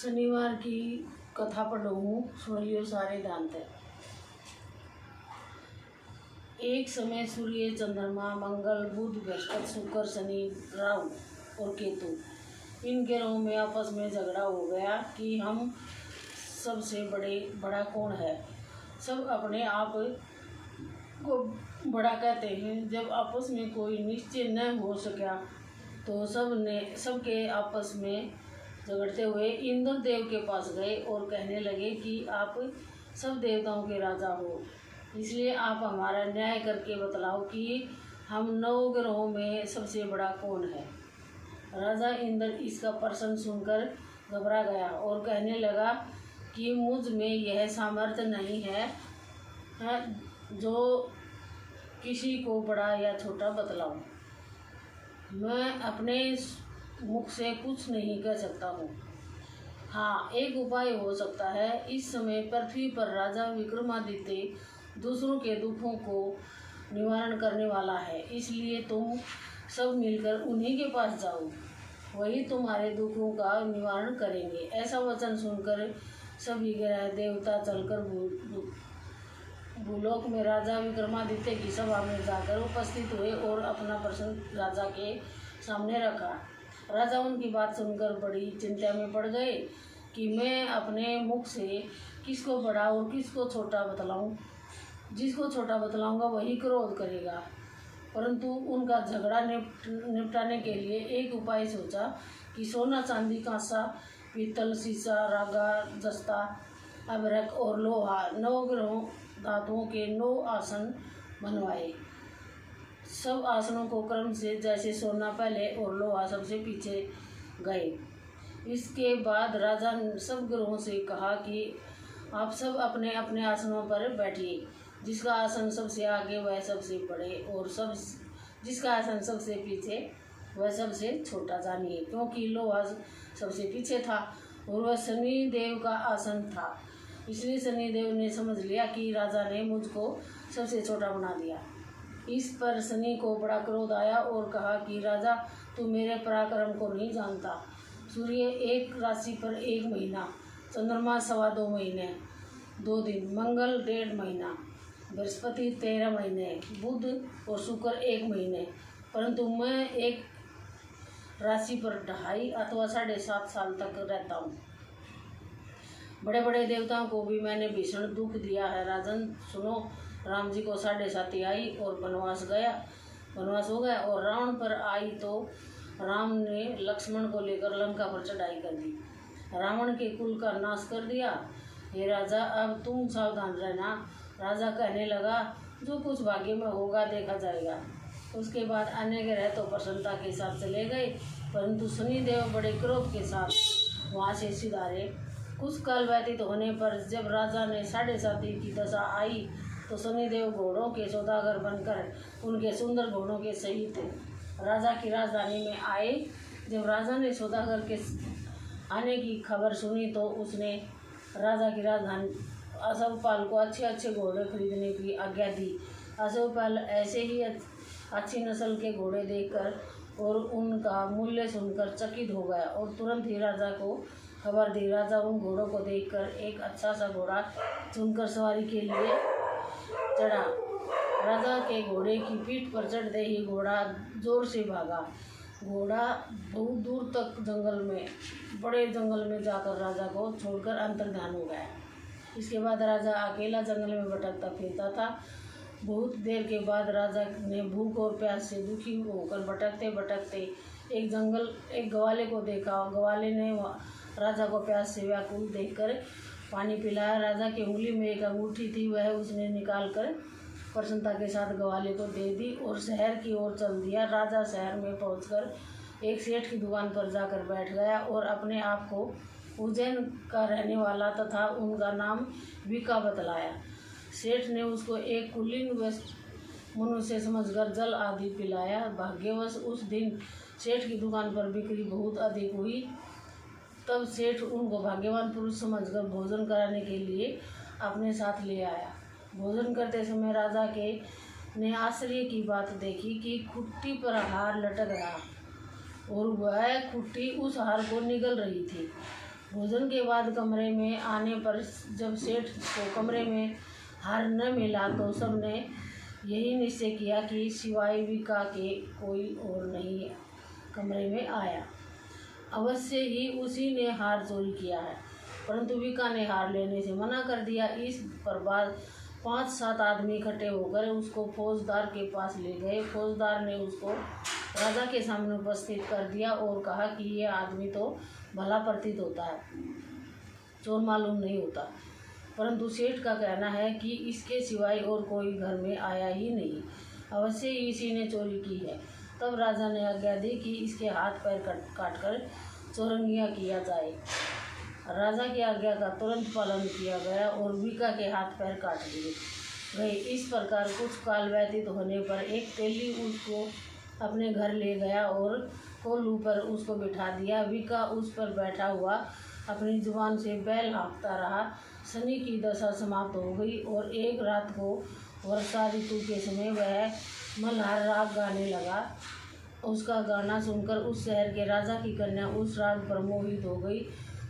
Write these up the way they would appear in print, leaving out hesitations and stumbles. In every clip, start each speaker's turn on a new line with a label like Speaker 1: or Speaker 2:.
Speaker 1: शनिवार की कथा पढ़ूँ, सुनियो सारे दांत। एक समय सूर्य, चंद्रमा, मंगल, बुध, बृहस्पति, शुक्र, शनि, राहु और केतु इन ग्रहों में आपस में झगड़ा हो गया कि हम सबसे बड़ा कौन है। सब अपने आप को बड़ा कहते हैं। जब आपस में कोई निश्चय न हो सका तो सबके आपस में झगड़ते हुए इंद्र देव के पास गए और कहने लगे कि आप सब देवताओं के राजा हो, इसलिए आप हमारा न्याय करके बतलाओ कि हम 9 ग्रहों में सबसे बड़ा कौन है। राजा इंद्र इसका प्रश्न सुनकर घबरा गया और कहने लगा कि मुझ में यह सामर्थ्य नहीं है जो किसी को बड़ा या छोटा बतलाऊं। मैं अपने मुख से कुछ नहीं कह सकता हूँ। हाँ, एक उपाय हो सकता है। इस समय पृथ्वी पर राजा विक्रमादित्य दूसरों के दुखों को निवारण करने वाला है, इसलिए तुम सब मिलकर उन्हीं के पास जाओ, वही तुम्हारे दुखों का निवारण करेंगे। ऐसा वचन सुनकर सभी ग्रह देवता चलकर भूलोक में राजा विक्रमादित्य की सभा में जाकर उपस्थित हुए और अपना प्रश्न राजा के सामने रखा। राजा उनकी बात सुनकर बड़ी चिंता में पड़ गए कि मैं अपने मुख से किसको बड़ा और किसको छोटा बतलाऊं। जिसको छोटा बतलाऊंगा वही क्रोध करेगा। परंतु उनका झगड़ा निपटाने के लिए एक उपाय सोचा कि सोना, चांदी, कांसा, पीतल, शीशा, रागा, जस्ता, अभ्रक और लोहा 9 ग्रहों धातुओं के 9 आसन बनवाए। सब आसनों को क्रम से, जैसे सोना पहले और लोहा सबसे पीछे गए। इसके बाद राजा ने सब ग्रहों से कहा कि आप सब अपने अपने आसनों पर बैठिए। जिसका आसन सबसे आगे वह सबसे बड़े और जिसका आसन सबसे पीछे वह सबसे छोटा जानिए, क्योंकि लोहा सबसे पीछे था और वह शनि देव का आसन था। इसलिए शनि देव ने समझ लिया कि राजा ने मुझको सबसे छोटा बना दिया। इस पर शनि को बड़ा क्रोध आया और कहा कि राजा, तू मेरे पराक्रम को नहीं जानता। सूर्य एक राशि पर 1 महीना, चंद्रमा 2.25 महीने 2 दिन, मंगल 1.5 महीना, बृहस्पति 13 महीने, बुध और शुक्र 1 महीने, परंतु मैं एक राशि पर 2.5 अथवा 7.5 साल तक रहता हूँ। बड़े बड़े देवताओं को भी मैंने भीषण दुख दिया है। राजन सुनो, राम जी को 7.5 आई और वनवास हो गया और रावण पर आई तो राम ने लक्ष्मण को लेकर लंका पर चढ़ाई कर दी, रावण के कुल का नाश कर दिया। हे राजा, अब तुम सावधान रहना। राजा कहने लगा, जो कुछ भाग्य में होगा देखा जाएगा। उसके बाद अन्य ग्रह तो प्रसन्नता के साथ चले गए, परंतु शनिदेव बड़े क्रोध के साथ वहाँ से सिधारे। कुछ काल व्यतीत होने पर जब राजा ने 7.5 की दशा आई तो शनिदेव घोड़ों के सौदागर बनकर उनके सुंदर घोड़ों के सहित राजा की राजधानी में आए। जब राजा ने सौदागर के आने की खबर सुनी तो उसने राजा की राजधानी अशोकपाल को अच्छे घोड़े खरीदने की आज्ञा दी। अशोकपाल ऐसे ही अच्छी नस्ल के घोड़े देखकर और उनका मूल्य सुनकर चकित हो गया और तुरंत ही राजा को खबर दी। राजा उन घोड़ों को देखकर एक अच्छा सा घोड़ा चुनकर सवारी के लिए चढ़ा। राजा के घोड़े की पीठ पर चढ़ते ही घोड़ा जोर से भागा। घोड़ा बहुत दूर तक बड़े जंगल में जाकर राजा को छोड़कर अंतर्ध्यान हो गया। इसके बाद राजा अकेला जंगल में भटकता फिरता था। बहुत देर के बाद राजा ने भूख और प्यास से दुखी होकर भटकते भटकते एक ग्वाले को देखा। ग्वाले ने राजा को प्यास से व्याकुल देखकर पानी पिलाया। राजा की उंगली में एक अंगूठी थी, वह उसने निकालकर प्रसन्नता के साथ ग्वाले को दे दी और शहर की ओर चल दिया। राजा शहर में पहुंचकर एक सेठ की दुकान पर जाकर बैठ गया और अपने आप को उज्जैन का रहने वाला तथा उनका नाम विका बतलाया। सेठ ने उसको एक कुलीन मनुष्य समझकर जल आदि पिलाया। भाग्यवश उस दिन सेठ की दुकान पर बिक्री बहुत अधिक हुई। तब सेठ उनको भाग्यवान पुरुष समझकर भोजन कराने के लिए अपने साथ ले आया। भोजन करते समय राजा ने आश्चर्य की बात देखी कि खुट्टी पर हार लटक रहा और वह खुट्टी उस हार को निगल रही थी। भोजन के बाद कमरे में आने पर जब सेठ को कमरे में हार न मिला तो सबने यही निश्चय किया कि सिवाय विका के कोई और नहीं कमरे में आया। अवश्य ही उसी ने हार चोरी किया है, परंतु विका ने हार लेने से मना कर दिया। इस पर बाद 5-7 आदमी इकट्ठे होकर उसको फौजदार के पास ले गए। फौजदार ने उसको राजा के सामने उपस्थित कर दिया और कहा कि यह आदमी तो भला प्रतीत होता है, चोर मालूम नहीं होता, परंतु सेठ का कहना है कि इसके सिवाय और कोई घर में आया ही नहीं, अवश्य ही इसी ने चोरी की है। तब राजा ने आज्ञा दी कि इसके हाथ पैर काट कर चौरंगियाँ किया जाए। राजा की आज्ञा का तुरंत पालन किया गया और विका के हाथ पैर काट दिए गए। इस प्रकार कुछ काल व्यतीत होने पर एक तेली उसको अपने घर ले गया और कोल्हू पर उसको बिठा दिया। विका उस पर बैठा हुआ अपनी जुबान से बैल हाँकता रहा। शनि की दशा समाप्त हो गई और एक रात को वर्षा ऋतु के समय वह मल्हार राग गाने लगा। उसका गाना सुनकर उस शहर के राजा की कन्या उस राग पर मोहित हो गई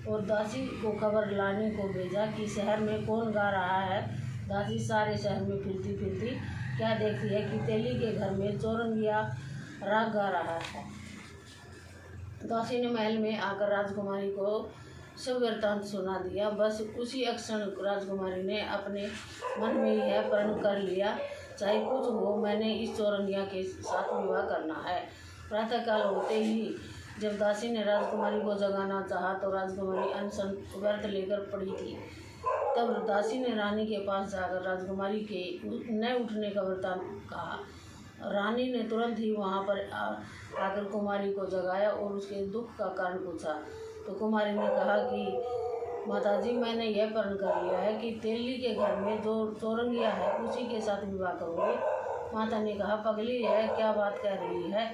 Speaker 1: और दासी को खबर लाने को भेजा कि शहर में कौन गा रहा है। दासी सारे शहर में फिरती फिरती क्या देखती है कि तेली के घर में चौरंगिया राग गा रहा है। दासी ने महल में आकर राजकुमारी को सब वृत्तांत सुना दिया। बस उसी क्षण राजकुमारी ने अपने मन में यह प्रण कर लिया, चाहे कुछ हो, मैंने इस चौरंगिया के साथ विवाह करना है। प्रातःकाल होते ही जब दासी ने राजकुमारी को जगाना चाहा तो राजकुमारी अनशन व्रत लेकर पड़ी थी। तब दासी ने रानी के पास जाकर राजकुमारी के न उठने का वृत्तांत कहा। रानी ने तुरंत ही वहां पर आकर कुमारी को जगाया और उसके दुख का कारण पूछा। तो कुमारी ने कहा कि माताजी, मैंने यह प्रण कर लिया है कि तेली के घर में जो चौरंगिया है उसी के साथ विवाह करूँगी। माता ने कहा, पगली है, क्या बात कह रही है,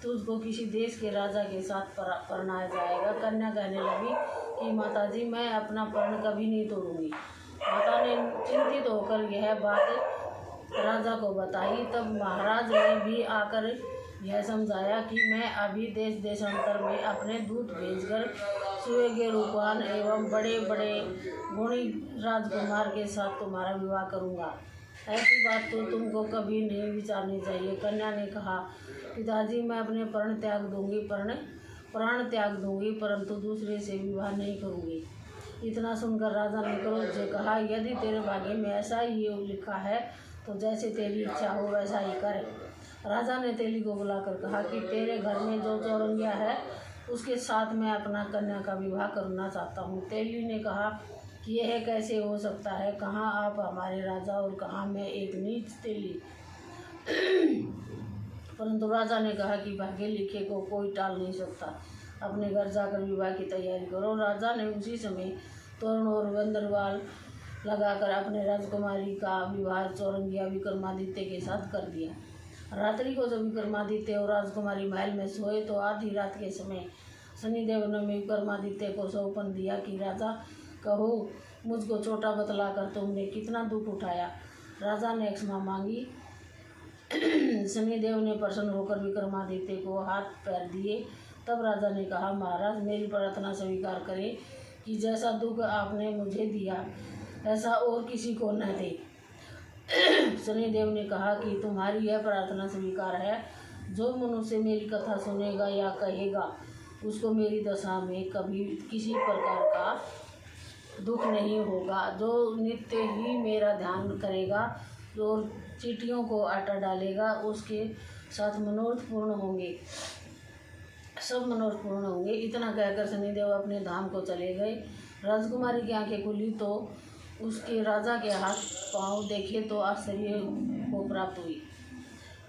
Speaker 1: तुझको किसी देश के राजा के साथ परणाया जाएगा। कन्या कहने लगी कि माताजी, मैं अपना प्रण कभी नहीं तोड़ूंगी। माता ने चिंतित होकर यह बात राजा को बताई। तब महाराज ने भी आकर यह समझाया कि मैं अभी देश देशांतर में अपने दूत भेजकर सुवेगे रूपवान एवं बड़े बड़े गुणी राजकुमार के साथ तुम्हारा विवाह करूंगा। ऐसी बात तो तुमको कभी नहीं विचारनी चाहिए। कन्या ने कहा, पिताजी, मैं अपने प्राण त्याग दूंगी, परंतु दूसरे से विवाह नहीं करूंगी। इतना सुनकर राजा ने क्रोध से कहा, यदि तेरे भाग्य में ऐसा ही लिखा है तो जैसे तेरी इच्छा हो वैसा ही कर। राजा ने तेली को बुलाकर कहा कि तेरे घर में जो चौरंगिया है उसके साथ मैं अपना कन्या का विवाह करना चाहता हूँ। तेली ने कहा कि यह कैसे हो सकता है, कहाँ आप हमारे राजा और कहाँ मैं एक नीच तेली। परंतु राजा ने कहा कि भाग्य लिखे को कोई टाल नहीं सकता, अपने घर जाकर विवाह की तैयारी करो। राजा ने उसी समय तोरण और बंदरवाल लगाकर अपने राजकुमारी का विवाह चौरंगिया विक्रमादित्य के साथ कर दिया। रात्रि को जब विक्रमादित्य और राजकुमारी महल में सोए तो आधी रात के समय शनिदेव ने विक्रमादित्य को सौंपन दिया कि राजा कहो, मुझको छोटा बतलाकर तुमने कितना दुख उठाया। राजा ने क्षमा मांगी। शनिदेव ने प्रसन्न होकर विक्रमादित्य को हाथ पैर दिए। तब राजा ने कहा, महाराज, मेरी प्रार्थना स्वीकार करें कि जैसा दुख आपने मुझे दिया ऐसा और किसी को न दे। शनिदेव ने कहा कि तुम्हारी यह प्रार्थना स्वीकार है। जो मनुष्य मेरी कथा सुनेगा या कहेगा उसको मेरी दशा में कभी किसी प्रकार का दुख नहीं होगा। जो नित्य ही मेरा ध्यान करेगा और चींटियों को आटा डालेगा उसके साथ मनोरथ पूर्ण होंगे, सब मनोरथ पूर्ण होंगे। इतना कहकर शनिदेव अपने धाम को चले गए। राजकुमारी की आंखें खुली तो उसके राजा के हाथ पांव देखे तो आश्चर्य को प्राप्त हुई।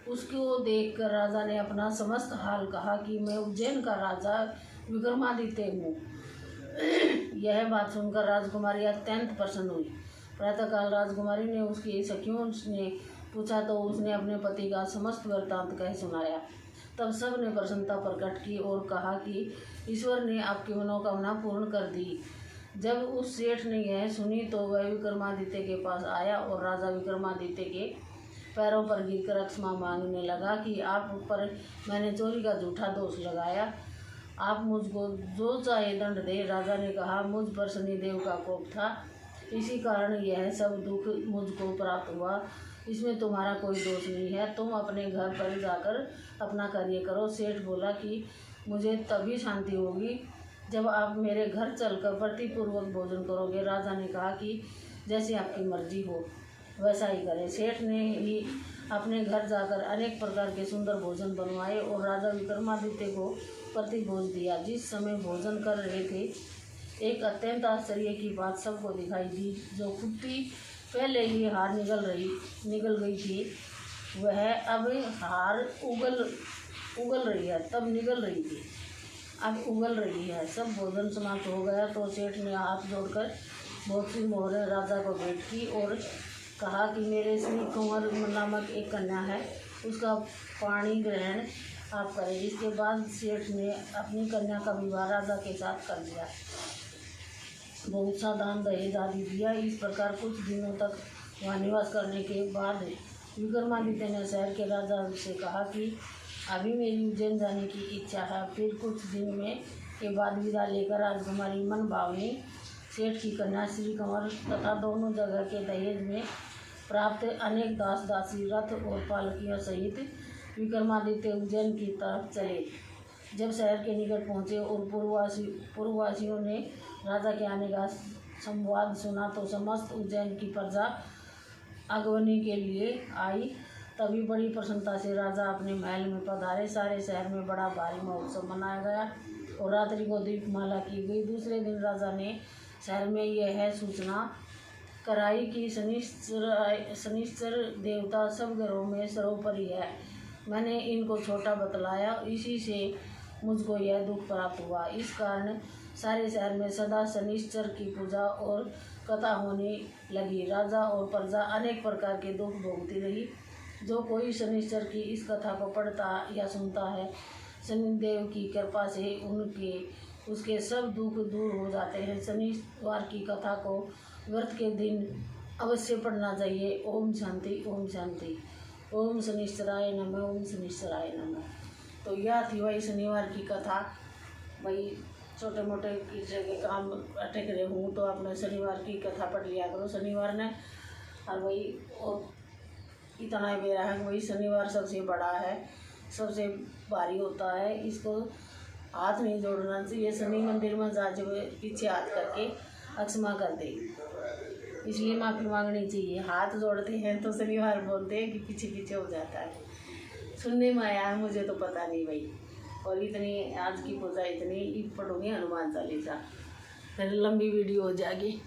Speaker 1: उसको देखकर राजा ने अपना समस्त हाल कहा कि मैं उज्जैन का राजा विक्रमादित्य हूँ। यह बात सुनकर राजकुमारी अत्यंत प्रसन्न हुई। प्रातःकाल राजकुमारी ने उसकी सखियों ने पूछा तो उसने अपने पति का समस्त वृत्तांत कह सुनाया। तब सब ने प्रसन्नता प्रकट की और कहा कि ईश्वर ने आपकी मनोकामना पूर्ण कर दी। जब उस सेठ ने यह सुनी तो वह विक्रमादित्य के पास आया और राजा विक्रमादित्य के पैरों पर गिरकर क्षमा मांगने लगा कि आप पर मैंने चोरी का झूठा दोष लगाया। आप मुझको जो चाहे दंड दे। राजा ने कहा, मुझ पर शनिदेव का कोप था, इसी कारण यह सब दुख मुझको प्राप्त हुआ। इसमें तुम्हारा कोई दोष नहीं है, तुम अपने घर पर जाकर अपना कार्य करो। सेठ बोला कि मुझे तभी शांति होगी जब आप मेरे घर चलकर प्रतिपूर्वक भोजन करोगे। राजा ने कहा कि जैसी आपकी मर्जी हो वैसा ही करें। सेठ ने ही अपने घर जाकर अनेक प्रकार के सुंदर भोजन बनवाए और राजा विक्रमादित्य को प्रतिभोज दिया। जिस समय भोजन कर रहे थे, एक अत्यंत आश्चर्य की बात सबको दिखाई दी। जो कुत्ती पहले ही हार निगल गई थी, वह अब हार उगल रही है, तब निगल रही थी, अब उगल रही है। सब भोजन समाप्त हो गया तो सेठ ने हाथ जोड़कर बहुत सी मोहरें राजा को भेंट की और कहा कि मेरे श्री कंवर नामक एक कन्या है, उसका पाणी ग्रहण आप करें। इसके बाद सेठ ने अपनी कन्या का विवाह राजा के साथ कर दिया। बहुत सा दान दहेज आदि दिया। इस प्रकार कुछ दिनों तक वहाँ निवास करने के बाद विक्रमादित्य ने शहर के राजा से कहा कि अभी मेरी उज्जैन जाने की इच्छा है। फिर कुछ दिन के बाद विदा लेकर राजकुमारी मन भावनी सेठ की कन्या श्री कंवर तथा दोनों जगह के दहेज में प्राप्त अनेक दास दासी रथ और पालकियों सहित विक्रमादित्य उज्जैन की तरफ चले। जब शहर के निकट पहुँचे और पूर्ववासियों ने राजा के आने का संवाद सुना तो समस्त उज्जैन की प्रजा आगमनी के लिए आई। तभी बड़ी प्रसन्नता से राजा अपने महल में पधारे। सारे शहर में बड़ा भारी महोत्सव मनाया गया और रात्रि को दीपमाला की गई। दूसरे दिन राजा ने शहर में यह सूचना कराई कि शनिश्चर देवता सब घरों में सर्वोपरि है। मैंने इनको छोटा बतलाया, इसी से मुझको यह दुख प्राप्त हुआ। इस कारण सारे शहर में सदा शनिश्चर की पूजा और कथा होने लगी। राजा और प्रजा अनेक प्रकार के दुख भोगती रही। जो कोई शनिश्चर की इस कथा को पढ़ता या सुनता है, शनिदेव की कृपा से उसके सब दुख दूर हो जाते हैं। शनिवार की कथा को व्रत के दिन अवश्य पढ़ना चाहिए। ओम शांति, ओम शांति। ओम शनिश्चराय नमः, ओम शनिश्चराय नमः। तो यह थी वही शनिवार की कथा। भाई छोटे मोटे किसी के काम अटक रहे हूँ तो आपने शनिवार की कथा पढ़ लिया करो शनिवार ने। और वही इतना ही मेरा है, वही शनिवार सबसे बड़ा है, सबसे भारी होता है। इसको हाथ नहीं जोड़ना चाहिए। शनि मंदिर में जा जब पीछे हाथ करके अक्षमा कर दे, इसलिए माफ़ी मांगनी चाहिए। हाथ जोड़ते हैं तो शनिवार बोलते हैं कि पीछे पीछे हो जाता है। सुनने में आया है, मुझे तो पता नहीं भाई। और इतनी आज की पूजा इतनी पढ़ूंगी हनुमान चालीसा, फिर लंबी वीडियो हो जाएगी।